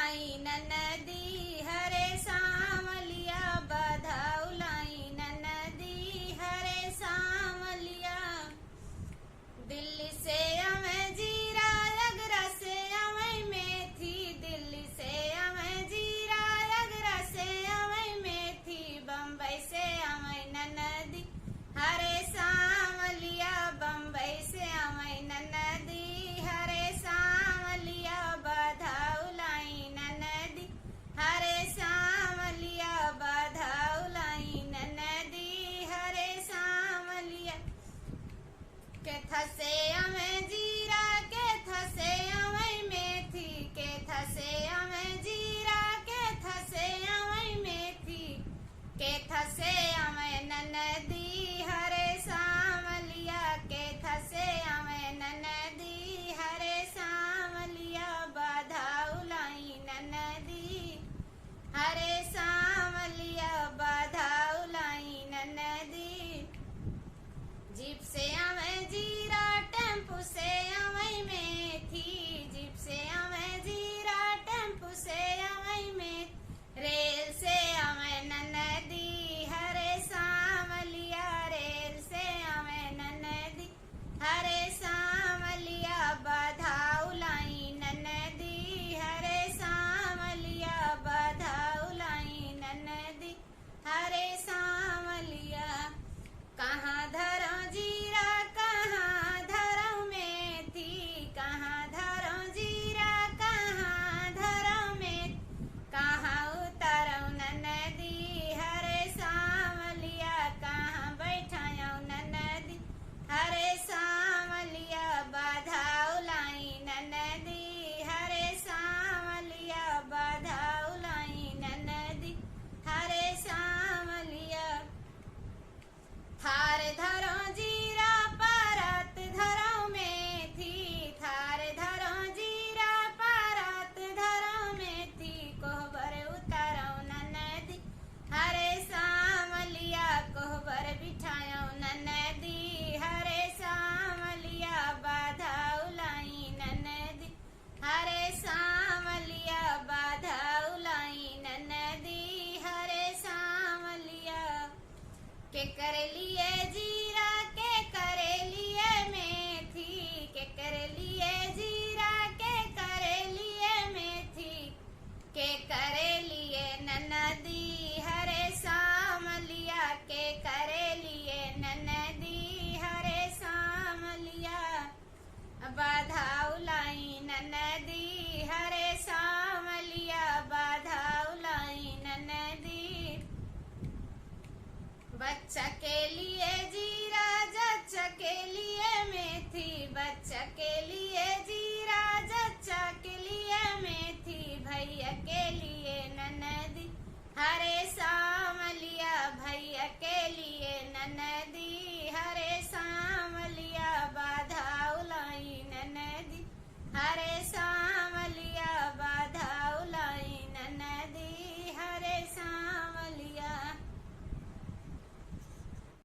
उलाई ननदी हरे सांवलिया बधा उलाई ननदी हरे सांवलिया। दिल्ली से अमें जीरा अगरा से अमें मेथी, दिल्ली से अमें जीरा अगरा से अमें मेथी, बम्बई से अमें ननदी हरे सांवलिया, बम्बई से अमें ननदी हरे सांवलिया बधा उलाई ननदी हरे सांवलिया बधा उलाई ननदी हरे सांवलिया। के थसे अमें जीरा के थसे अमें मेथी, के थसे अमें जीरा के थसे अमें मेथी, के थसे अमें ननदी हरे सांवलिया, के थसे अमें ननदी हरे सांवलिया बधा उलाई ननदी हरे सांवलिया बधा उलाई ननदी। जीप से अमें जीरा टेम्पू से अमें मेथी, जीप से अमें जीरा टेम्पू से अमें मेथी, रेल से अमें ननदी हरे सांवलिया, रेल से अमें ननदी हरे सांवलिया बधा उलाई ननदी हरे सांवलिया बधा उलाई ननदी हरे सांवलिया। कहाँ धरो जीरा कहाँ धरो मेथी, कहाँ धरो जीरा कहाँ धरो मेथी, कहाँ उतरो ननदी हरे सांवलिया, कहाँ बैठायो ननदी हरे सांवलिया बधा उलाई ननदी हरे सांवलिया बधा उलाई ननदी हरे सांवलिया। थार धरो जीरा परत धरो मेथी, थार धरो जीरा परत धरो मेथी, कोहबर उतारो ननदी हरे सांवलिया, कोहबर बिठायो ननदी हरे सांवलिया बधा उलाई ननदी हरे सांवलिया बधा उलाई ननदी हरे सांवलिया। के करे लिए जीरा के करे लिए मेथी, के करे लिए जीरा के करे लिए मेथी, के करे लिए ननदी हरे सांवलिया, के करे लिए ननदी हरे सांवलिया बधा उलाई ननदी हरे सांवलिया बधा उलाई ननदी। बच्चा के लिए जीरा जच्चा के लिए मेथी, बच्चा के लिए जीरा जच्चा के लिए मेथी, भैया के लिए ननदी हरे सांवलिया, भैया के लिए ननदी हरे सांवलिया बधा उलाई ननदी हरे सांवलिया।